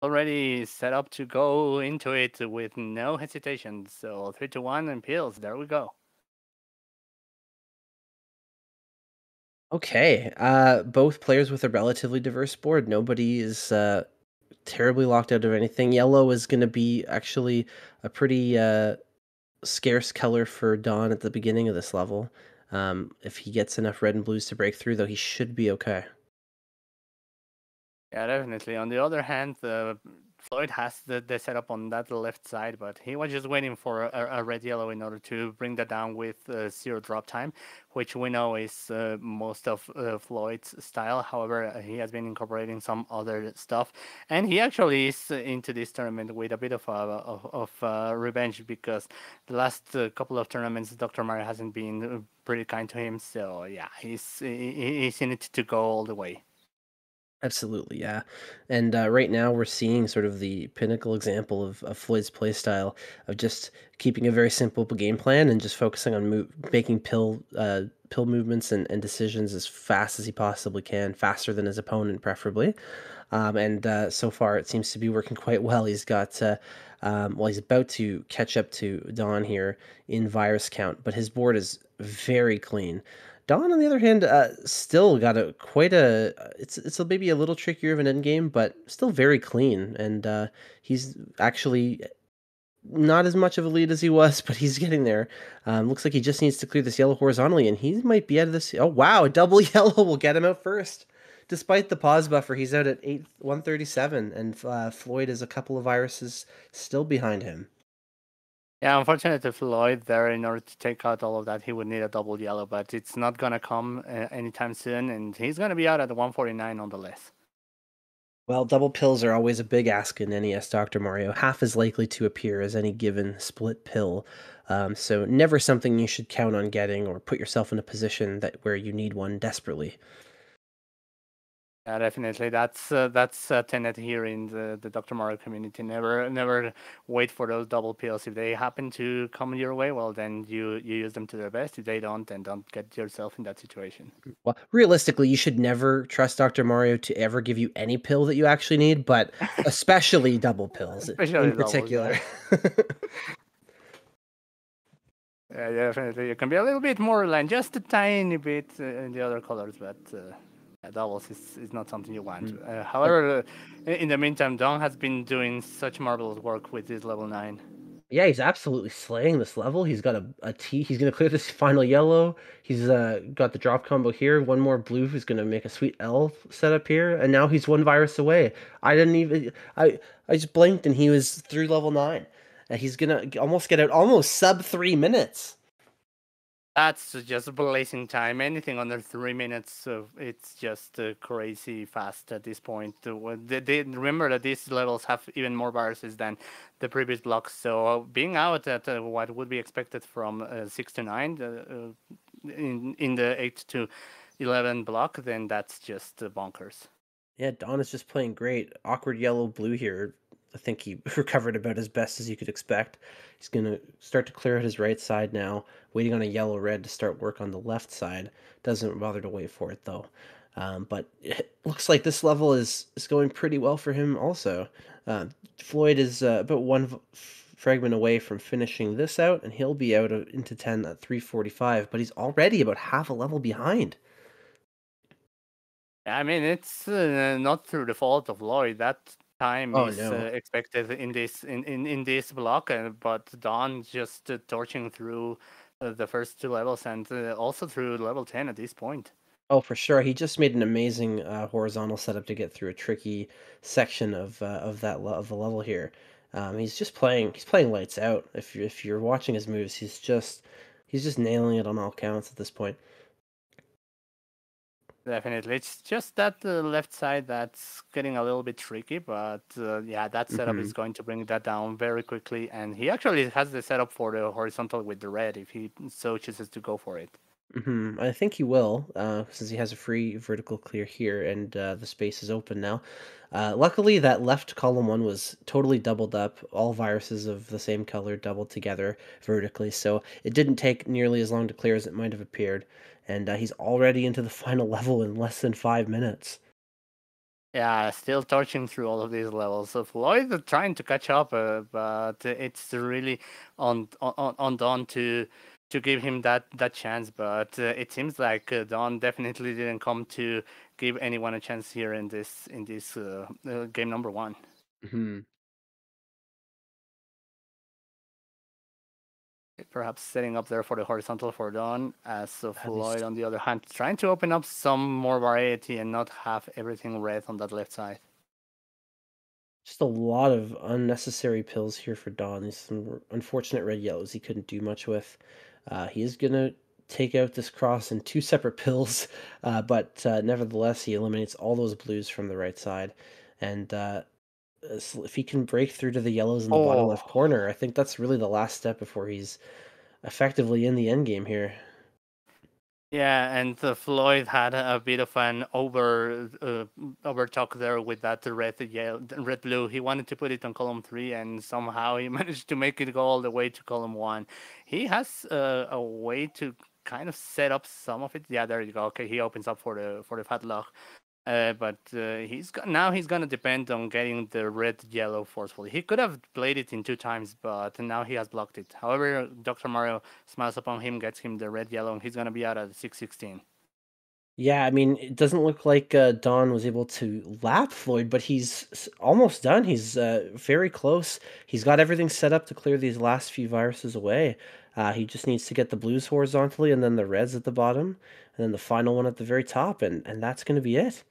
already set up to go into it with no hesitation. So 3 to 1 and pills. There we go. Okay, both players with a relatively diverse board. Nobody is terribly locked out of anything. Yellow is going to be actually a pretty scarce color for Dawn at the beginning of this level. If he gets enough red and blues to break through, though, he should be okay. Yeah, definitely. On the other hand, Floyd has the setup on that left side, but he was just waiting for a red yellow in order to bring that down with zero drop time, which we know is most of Floyd's style. However, he has been incorporating some other stuff, and he actually is into this tournament with a bit of revenge because the last couple of tournaments, Dr. Mario hasn't been pretty kind to him. So yeah, he's in it to go all the way. Absolutely, yeah. And right now we're seeing sort of the pinnacle example of Floyd's playstyle of just keeping a very simple game plan and just focusing on making pill movements and decisions as fast as he possibly can, faster than his opponent, preferably. And so far, it seems to be working quite well. He's about to catch up to Dawn here in virus count, but his board is very clean. Dawn, on the other hand, still got a quite a. It's maybe a little trickier of an end game, but still very clean. And he's actually not as much of a lead as he was, but he's getting there. Looks like he just needs to clear this yellow horizontally, and he might be out of this. Oh wow, a double yellow will get him out first. Despite the pause buffer, he's out at 137, and Floyd is a couple of viruses still behind him. Yeah, unfortunately, Floyd there, in order to take out all of that, he would need a double yellow, but it's not going to come anytime soon, and he's going to be out at 149 on the list. Well, double pills are always a big ask in NES Dr. Mario, half as likely to appear as any given split pill. So never something you should count on getting or put yourself in a position that where you need one desperately. Yeah, definitely. That's a tenet here in the Dr. Mario community. Never wait for those double pills. If they happen to come your way, well, then you use them to their best. If they don't, then don't get yourself in that situation. Well, realistically, you should never trust Dr. Mario to ever give you any pill that you actually need, but especially double pills in Especially doubles, particular. yeah. Yeah, definitely. You can be a little bit more lenient, just a tiny bit in the other colors, but doubles is not something you want. Mm. However, in the meantime, Dong has been doing such marvelous work with this level 9. Yeah, he's absolutely slaying this level. He's got a T. He's gonna clear this final yellow. He's got the drop combo here. One more blue who's gonna make a sweet L setup here, and now he's one virus away. I didn't even. I just blinked and he was through level 9. And he's gonna almost get out almost sub 3 minutes. That's just blazing time. Anything under 3 minutes, it's just crazy fast at this point. Remember that these levels have even more viruses than the previous blocks. So being out at what would be expected from 6 to 9 in the 8 to 11 block, then that's just bonkers. Yeah, Don is just playing great. Awkward yellow blue here. I think he recovered about as best as you could expect. He's gonna start to clear out his right side now, waiting on a yellow red to start work on the left side. Doesn't bother to wait for it though. But it looks like this level is going pretty well for him also. Floyd is about one fragment away from finishing this out, and he'll be out into 10 at 345, but he's already about half a level behind. I mean, it's not through the fault of Lloyd. That time Oh is no. expected in in this block, but Don just torching through the first 2 levels and also through level 10 at this point. Oh, for sure. He just made an amazing horizontal setup to get through a tricky section of of the level here. He's playing lights out. If you're watching his moves, he's just nailing it on all counts at this point. Definitely, it's just that left side that's getting a little bit tricky, but yeah, that setup Hmm. is going to bring that down very quickly. And he actually has the setup for the horizontal with the red if he so chooses to go for it. I think he will, since he has a free vertical clear here, and the space is open now. Luckily, that left column one was totally doubled up, all viruses of the same color doubled together vertically, so it didn't take nearly as long to clear as it might have appeared. And he's already into the final level in less than 5 minutes. Yeah, still torching through all of these levels. So Floyd trying to catch up, but it's really on Don to give him that chance. But it seems like Don definitely didn't come to give anyone a chance here in this game number one. Mhm. Perhaps setting up there for the horizontal for Don, as These Floyd on the other hand trying to open up some more variety and not have everything red on that left side. just a lot of unnecessary pills here for Don. These some unfortunate red yellows he couldn't do much with. He is gonna take out this cross in two separate pills, but nevertheless he eliminates all those blues from the right side. And if he can break through to the yellows in the bottom left Oh. corner, I think that's really the last step before he's effectively in the end game here. Yeah, and Floyd had a bit of an over talk there with that red blue. He wanted to put it on column three, and somehow he managed to make it go all the way to column one. He has a way to kind of set up some of it. Yeah, there you go. Okay, he opens up for the fat lock. But now he's gonna depend on getting the red yellow forcefully. He could have played it in two times, but now he has blocked it. However, Dr. Mario smiles upon him, gets him the red yellow, and he's gonna be out at 616. Yeah, I mean, it doesn't look like Don was able to lap Floyd, but he's almost done. He's very close. He's got everything set up to clear these last few viruses away. He just needs to get the blues horizontally and then the reds at the bottom, and then the final one at the very top, and that's going to be it.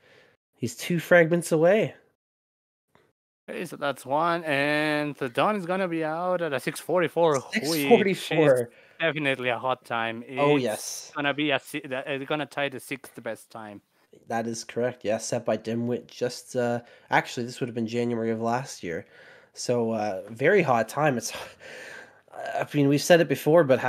He's two fragments away. Okay, so that's one, and the Dawn is gonna be out at a 644, which is 644. definitely a hot time. Oh, It's yes. gonna be it's gonna tie the sixth best time. That is correct. Yeah, set by Dimwit just actually this would have been January of last year. So very hot time. It's I mean, we've said it before, but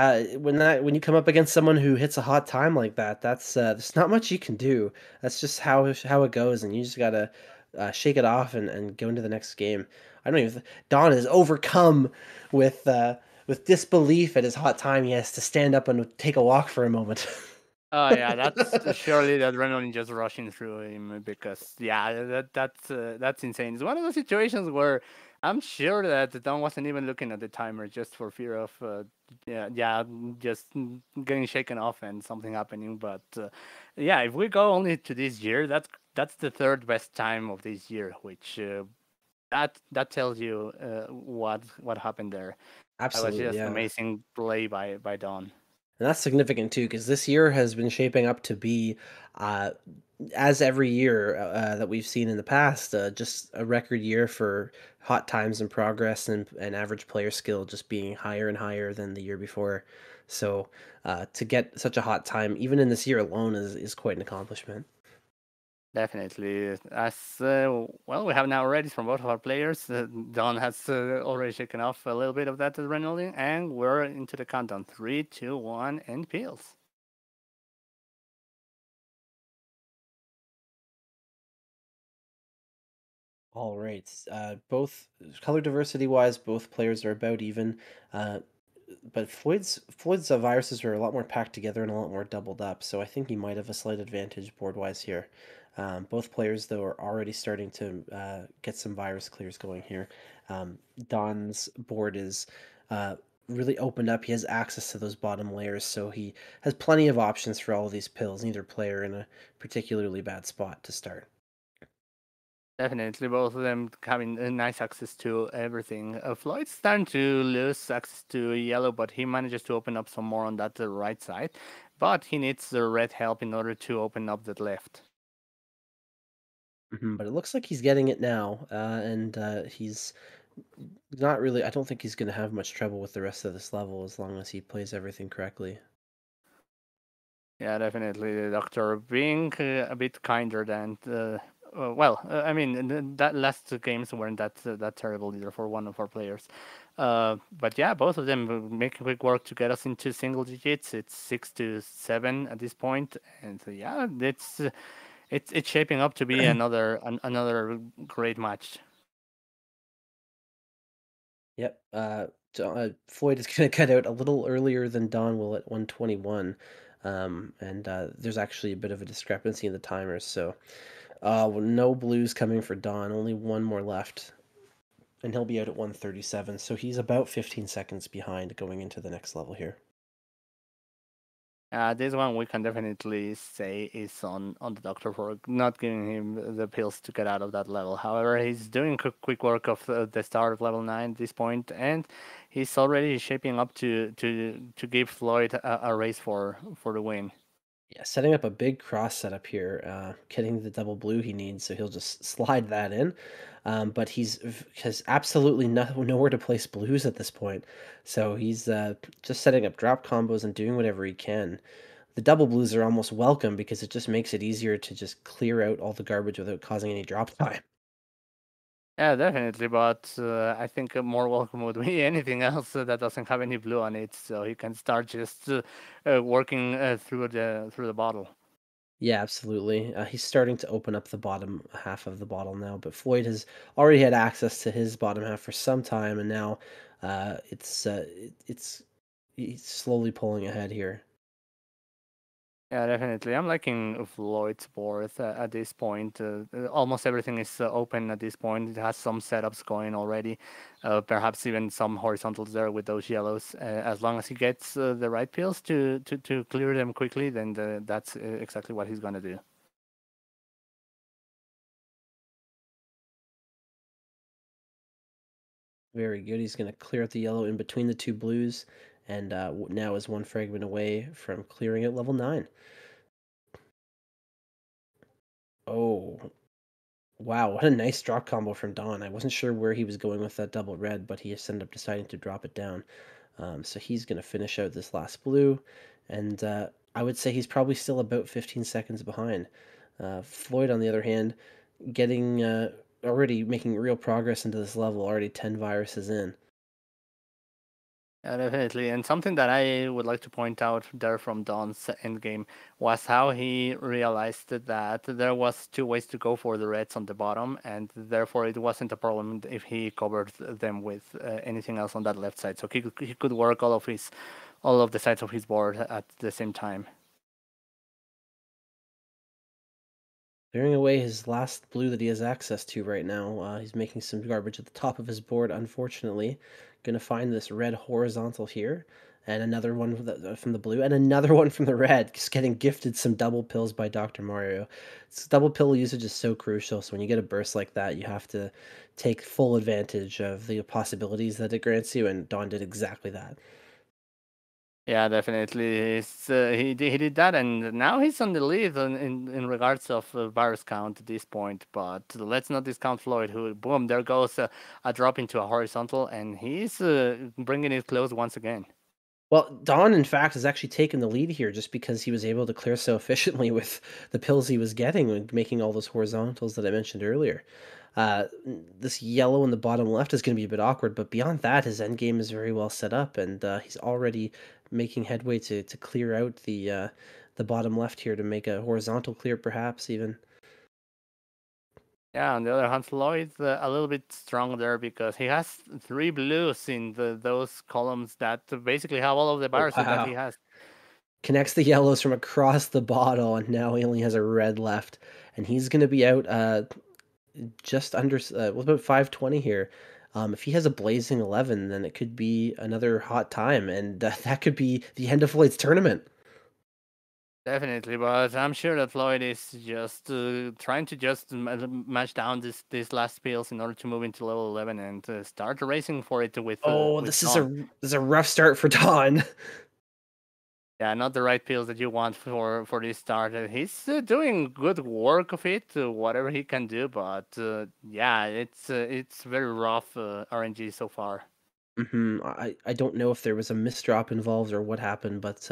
when you come up against someone who hits a hot time like that, that's there's not much you can do. That's just how it goes, and you just gotta shake it off and go into the next game. I don't even. Don is overcome with disbelief at his hot time. He has to stand up and take a walk for a moment. Oh yeah, that's surely the adrenaline just rushing through him because yeah, that's insane. It's one of those situations where I'm sure that Don wasn't even looking at the timer just for fear of just getting shaken off and something happening. But yeah, if we go only to this year, that's the third best time of this year, which that tells you what happened there. That was Absolutely, just yeah. amazing play by Don. And that's significant too, because this year has been shaping up to be, uh, as every year that we've seen in the past, just a record year for hot times and progress and average player skill just being higher and higher than the year before. So to get such a hot time, even in this year alone, is quite an accomplishment. Definitely. As well, we have now ready from both of our players. Don has already shaken off a little bit of that adrenaline, and we're into the countdown. Three, two, one, and peels. All right. Both color diversity wise, both players are about even. Uh, but Floyd's viruses are a lot more packed together and a lot more doubled up, so I think he might have a slight advantage board wise here. Both players though are already starting to get some virus clears going here. Don's board is uh, really opened up. He has access to those bottom layers, so he has plenty of options for all of these pills. Neither player in a particularly bad spot to start. Definitely, both of them having nice access to everything. Floyd's starting to lose access to yellow, but he manages to open up some more on that right side. But he needs the red help in order to open up the left. But it looks like he's getting it now, and he's not really. I don't think he's going to have much trouble with the rest of this level as long as he plays everything correctly. Yeah, definitely. The doctor being a bit kinder than I mean, that last two games weren't that terrible either for one of our players. But yeah, both of them make quick work to get us into single digits. It's 6-7 at this point, and yeah, it's shaping up to be another great match. Yep. Floyd is going to cut out a little earlier than Don will at 121, and there's actually a bit of a discrepancy in the timers. So Well, no blues coming for Dawn. Only one more left, and he'll be out at 137. So he's about 15 seconds behind going into the next level here. This one we can definitely say is on the doctor for not giving him the pills to get out of that level. However, he's doing quick work of the start of level 9 at this point, and he's already shaping up to give Floyd a race for the win. Yeah, setting up a big cross setup here, getting the double blue he needs, so he'll just slide that in. But has absolutely nowhere to place blues at this point, so he's just setting up drop combos and doing whatever he can. The double blues are almost welcome because it just makes it easier to just clear out all the garbage without causing any drop time. Yeah, definitely, but I think more welcome would be anything else that doesn't have any blue on it, so he can start just working through the bottle. Yeah, absolutely. He's starting to open up the bottom half of the bottle now, but Floyd has already had access to his bottom half for some time, and now it's he's slowly pulling ahead here. Yeah, definitely. I'm liking Floyd's board at this point. Almost everything is open at this point. It has some setups going already, perhaps even some horizontals there with those yellows. As long as he gets the right pills to clear them quickly, then that's exactly what he's going to do. Very good. He's going to clear out the yellow in between the two blues, and now is one fragment away from clearing at level 9. Oh, wow, what a nice drop combo from Don. I wasn't sure where he was going with that double red, but he just ended up deciding to drop it down. So he's going to finish out this last blue, and I would say he's probably still about 15 seconds behind. Floyd, on the other hand, getting already making real progress into this level, already 10 viruses in. Yeah, definitely. And something that I would like to point out there from Don's endgame was how he realized that there was two ways to go for the reds on the bottom, and therefore it wasn't a problem if he covered them with anything else on that left side. So he could work all of the sides of his board at the same time. Clearing away his last blue that he has access to right now. He's making some garbage at the top of his board, unfortunately. Gonna find this red horizontal here, and another one from the blue, and another one from the red. Just getting gifted some double pills by Dr. Mario. Double pill usage is so crucial, so when you get a burst like that, you have to take full advantage of the possibilities that it grants you, and Don did exactly that. Yeah, definitely. He did that, and now he's on the lead in regards of virus count at this point. But let's not discount Floyd, who boom, there goes a drop into a horizontal, and he's bringing it close once again. Well, Don, in fact, has actually taken the lead here just because he was able to clear so efficiently with the pills he was getting when making all those horizontals that I mentioned earlier. This yellow in the bottom left is going to be a bit awkward, but beyond that, his end game is very well set up, and he's already making headway to clear out the bottom left here to make a horizontal clear, perhaps even. Yeah, on the other hand, Floyd's a little bit strong there because he has three blues in those columns that basically have all of the Oh, viruses that he wow. has. Connects the yellows from across the bottle, and now he only has a red left, and he's going to be out just under about 520 here. If he has a blazing 11, then it could be another hot time, and that could be the end of Floyd's tournament. Definitely, but I'm sure that Floyd is just trying to just match down these last pills in order to move into level 11 and start racing for it Oh, with this is a Dawn. this is a rough start for Don. Yeah, not the right pills that you want for this start. He's doing good work of it, whatever he can do, but yeah, it's very rough RNG so far. I don't know if there was a misdrop involved or what happened, but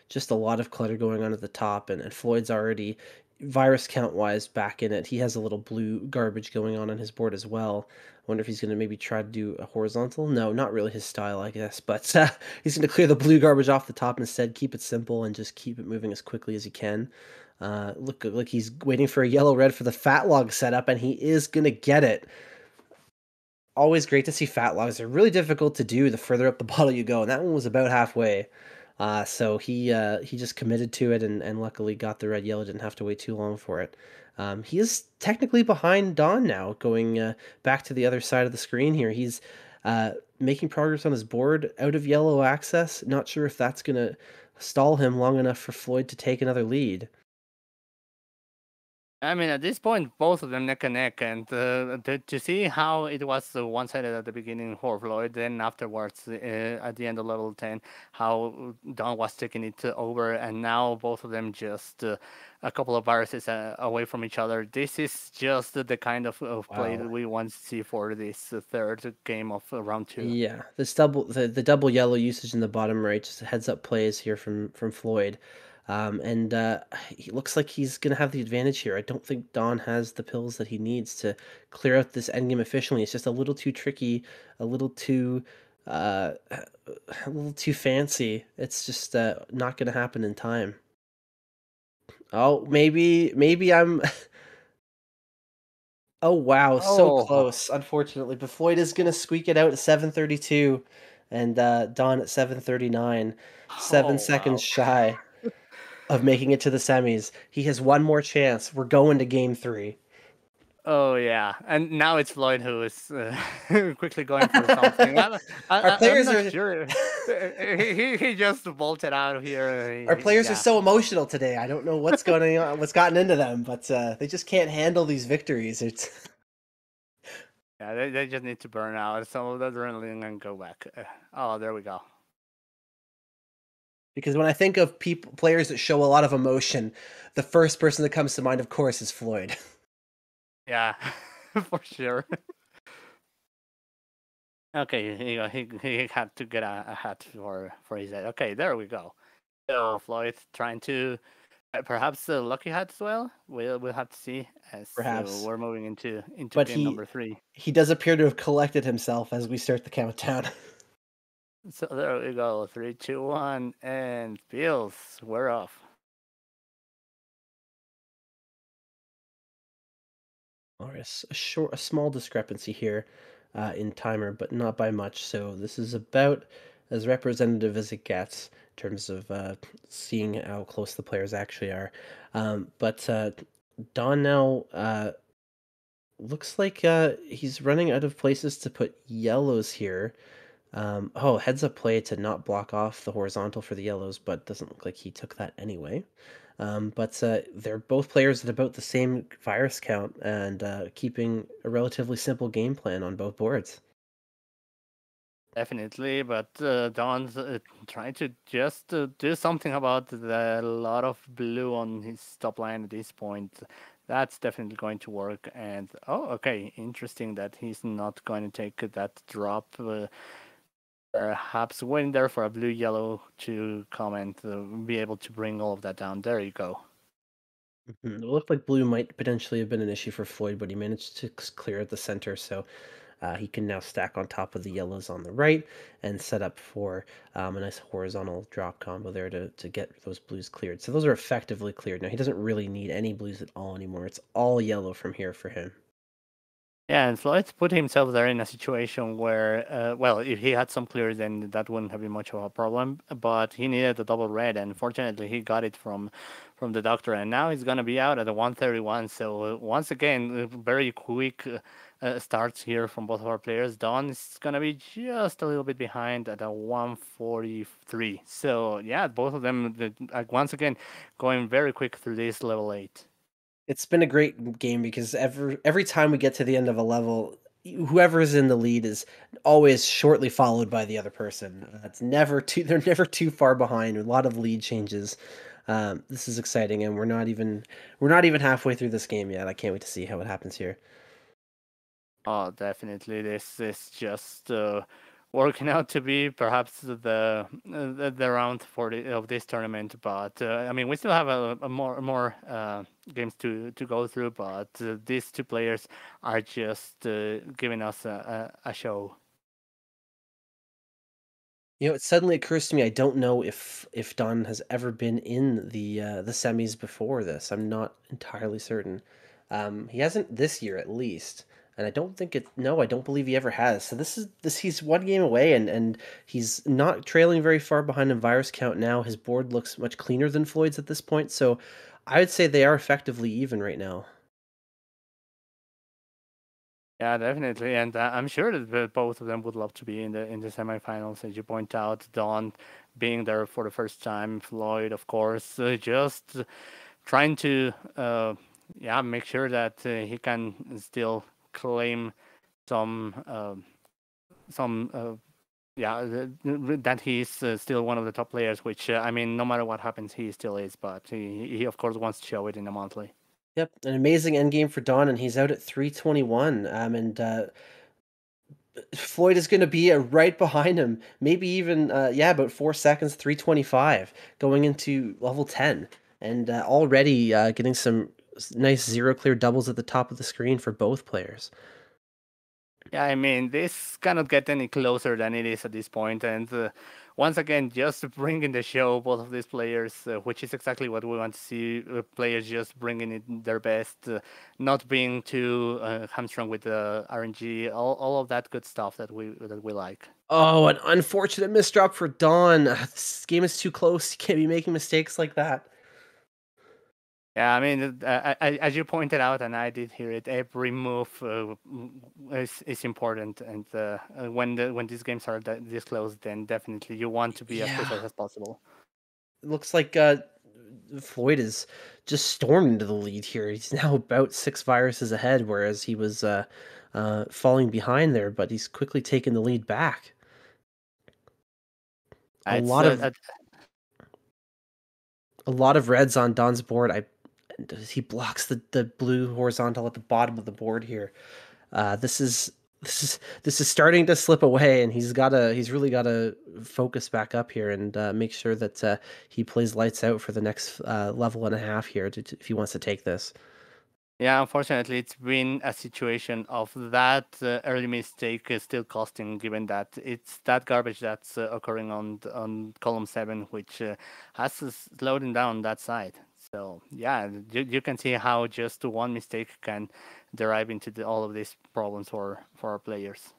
just a lot of clutter going on at the top, and Floyd's already virus count wise back in it. He has a little blue garbage going on his board as well. I wonder if he's going to maybe try to do a horizontal. No, not really his style, I guess. But he's going to clear the blue garbage off the top instead. Keep it simple and just keep it moving as quickly as he can. Look like he's waiting for a yellow red for the fat log setup, and he is going to get it. Always great to see fat logs. They're really difficult to do the further up the bottle you go, and that one was about halfway. So he just committed to it and luckily got the red yellow, didn't have to wait too long for it. He is technically behind Dawn now, going back to the other side of the screen here. He's making progress on his board out of yellow access. Not sure if that's going to stall him long enough for Floyd to take another lead. I mean, at this point, both of them neck and neck, and to see how it was one-sided at the beginning for Floyd, then afterwards at the end of level 10, how Don was taking it over, and now both of them just a couple of viruses away from each other. This is just the kind of play Wow. that we want to see for this third game of round two. Yeah, this the double yellow usage in the bottom right, just heads up plays here from Floyd, and he looks like he's gonna have the advantage here. I don't think Don has the pills that he needs to clear out this endgame efficiently. It's just a little too tricky, a little too, a little too fancy. It's just not gonna happen in time. Oh, maybe I'm. Oh wow, so Oh, close. Unfortunately, but Floyd is gonna squeak it out at 7:32, and Don at 7:39, oh 7 seconds wow. shy of making it to the semis. He has one more chance. We're going to game three. Oh yeah, and now it's Floyd who is quickly going for something. Our I'm players not are sure. He just bolted out of here. our players are Yeah, so emotional today. I don't know what's going on, what's gotten into them, but they just can't handle these victories. It's yeah. They just need to burn out some of the adrenaline and go back. Oh, there we go. because when I think of people players that show a lot of emotion, the first person that comes to mind, of course, is Floyd. Yeah, for sure. Okay, he had to get a hat for his head. Okay, there we go. So Floyd trying to perhaps the lucky hat as well. We'll have to see as Perhaps. we're moving into But game number three. he does appear to have collected himself as we start the countdown. So there we go. Three, two, one, and Bills. We're off. All right, a small discrepancy here in timer, but not by much. So this is about as representative as it gets in terms of seeing how close the players actually are. But Don now looks like he's running out of places to put yellows here. Oh, heads up play to not block off the horizontal for the yellows, but doesn't look like he took that anyway. But they're both players at about the same virus count and keeping a relatively simple game plan on both boards. Definitely, but Don's trying to just do something about the lot of blue on his top line at this point. That's definitely going to work. And oh, okay, interesting that he's not going to take that drop. Perhaps waiting there for a blue yellow to come and be able to bring all of that down. There you go. Mhm. It looked like blue might potentially have been an issue for Floyd, but he managed to clear at the center, so he can now stack on top of the yellows on the right and set up for a nice horizontal drop combo there to get those blues cleared. So those are effectively cleared. Now he doesn't really need any blues at all anymore. It's all yellow from here for him. Yeah, and Floyd put himself there in a situation where, well, if he had some clears, then that wouldn't have been much of a problem. But he needed the double red, and fortunately, he got it from the doctor. And now he's gonna be out at the 131. So once again, very quick starts here from both of our players. Don is gonna be just a little bit behind at a 143. So yeah, both of them once again going very quick through this level 8. It's been a great game because every time we get to the end of a level, whoever is in the lead is always shortly followed by the other person. It's never too they're never too far behind. A lot of lead changes. This is exciting, and we're not even halfway through this game yet. I can't wait to see how it happens here. Oh, definitely. This is just working out to be perhaps the round for of this tournament. But I mean, we still have a more games to go through. But these two players are just giving us a show. It suddenly occurs to me I don't know if Don has ever been in the semis before this. I'm not entirely certain. He hasn't this year at least, and I don't think it. No, I don't believe he ever has. So this. He's one game away, and he's not trailing very far behind in virus count now. His board looks much cleaner than Floyd's at this point, so I would say they are effectively even right now. Yeah, definitely, and I'm sure that both of them would love to be in the semifinals. As you point out, Dawn being there for the first time, Floyd, of course, just trying to yeah, make sure that he can still claim some some yeah, that he's still one of the top players. Which I mean, no matter what happens, he still is. But he of course wants to show it in the monthly. Yep, an amazing endgame for Don, and he's out at 321. And Floyd is going to be right behind him, maybe even yeah, about 4 seconds, 325, going into level 10, and already getting some nice zero clear doubles at the top of the screen for both players. Yeah, I mean, this cannot get any closer than it is at this point. And once again, just bringing the show, both of these players, which is exactly what we want to see players just bringing it their best, not being too hamstrung with the RNG, all of that good stuff that we like. Oh, an unfortunate misdrop for Don. This game is too close. You can't be making mistakes like that. Yeah, I mean, as you pointed out, and I did hear it, every move is important. And when these games are this close, then definitely you want to be as Yeah, precise as possible. it looks like Floyd is just stormed into the lead here. He's now about 6 viruses ahead, whereas he was falling behind there, but he's quickly taken the lead back. A It's lot of a lot of reds on Don's board. He blocks the blue horizontal at the bottom of the board here. This is this is starting to slip away, and he's really gotta focus back up here and make sure that he plays lights out for the next level and a half here if he wants to take this. Yeah, unfortunately, it's been a situation of that early mistake still costing, given that it's that garbage that's occurring on column 7, which has slowed him down that side. So yeah, you can see how just one mistake can derive into all of these problems for our players.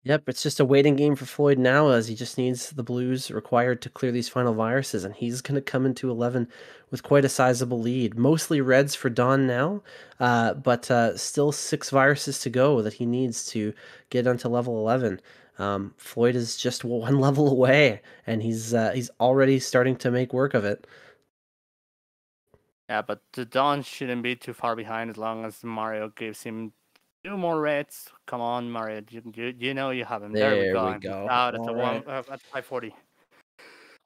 Yep, it's just a waiting game for Floyd now as he just needs the blues required to clear these final viruses, and he's going to come into 11 with quite a sizable lead. Mostly reds for Dawn now, but still 6 viruses to go that he needs to get onto level 11. Floyd is just one level away, and he's already starting to make work of it. Yeah, but the Dawn shouldn't be too far behind as long as Mario gives him 2 more reds. Come on, Mario, you know you have him. There we There go. we And he's go. out at All the right. at 540.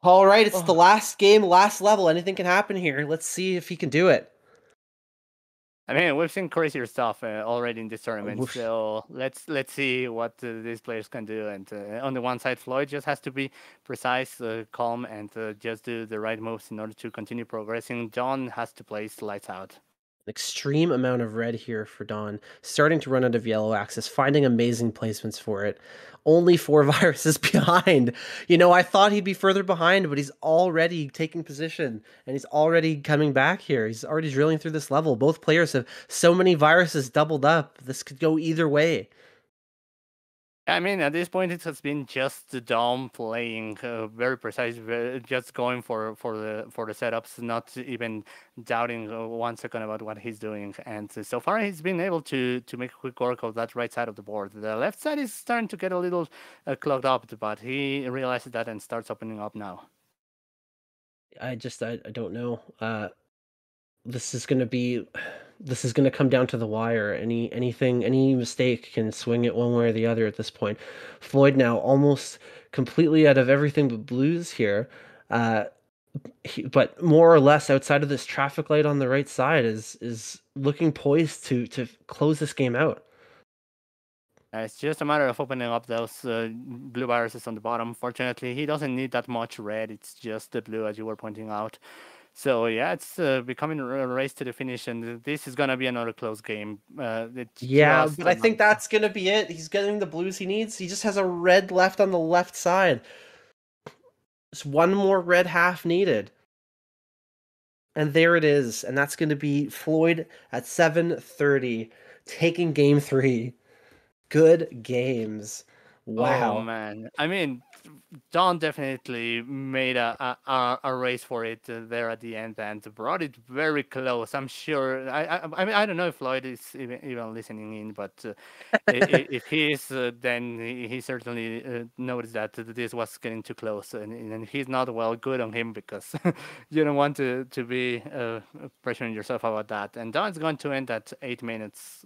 All right, it's the Oh. last game, last level. Anything can happen here. Let's see if he can do it. I mean, we've seen crazier stuff already in this tournament, Whoosh. so let's see what these players can do. And on the one side, Floyd just has to be precise, calm, and just do the right moves in order to continue progressing. John has to play lights out. Extreme amount of red here for Dawn, starting to run out of yellow axis, finding amazing placements for it. Only 4 viruses behind. You know, I thought he'd be further behind, but he's already taking position and he's already coming back here. He's already drilling through this level. Both players have so many viruses doubled up. This could go either way. I mean, at this point, it has been just the Dom playing very precise, just going for the setups, not even doubting 1 second about what he's doing. And so far, he's been able to make quick work of that right side of the board. The left side is starting to get a little clogged up, but he realizes that and starts opening up now. I don't know. This is gonna be this is gonna come down to the wire. Any mistake can swing it one way or the other at this point. Floyd now almost completely out of everything but blues here. Uh, but more or less outside of this traffic light on the right side is looking poised to close this game out. It's just a matter of opening up those blue viruses on the bottom. Fortunately, he doesn't need that much red. It's just the blue, as you were pointing out. So yeah, it's becoming a race to the finish, and this is gonna be another close game. It's Yeah, just but I think that's gonna be it. He's getting the blues he needs. He just has a red left on the left side. Just one more red half needed. And there it is. And that's going to be Floyd at 7:30 taking game 3. Good games. Oh Wow. man, I mean, Don definitely made a race for it there at the end and brought it very close. I'm sure. I mean, I don't know if Lloyd is even listening in, but if he is, then he certainly noticed that this was getting too close, and he's not well good on him because you don't want to be pressuring yourself about that. And Don's going to end at 8 minutes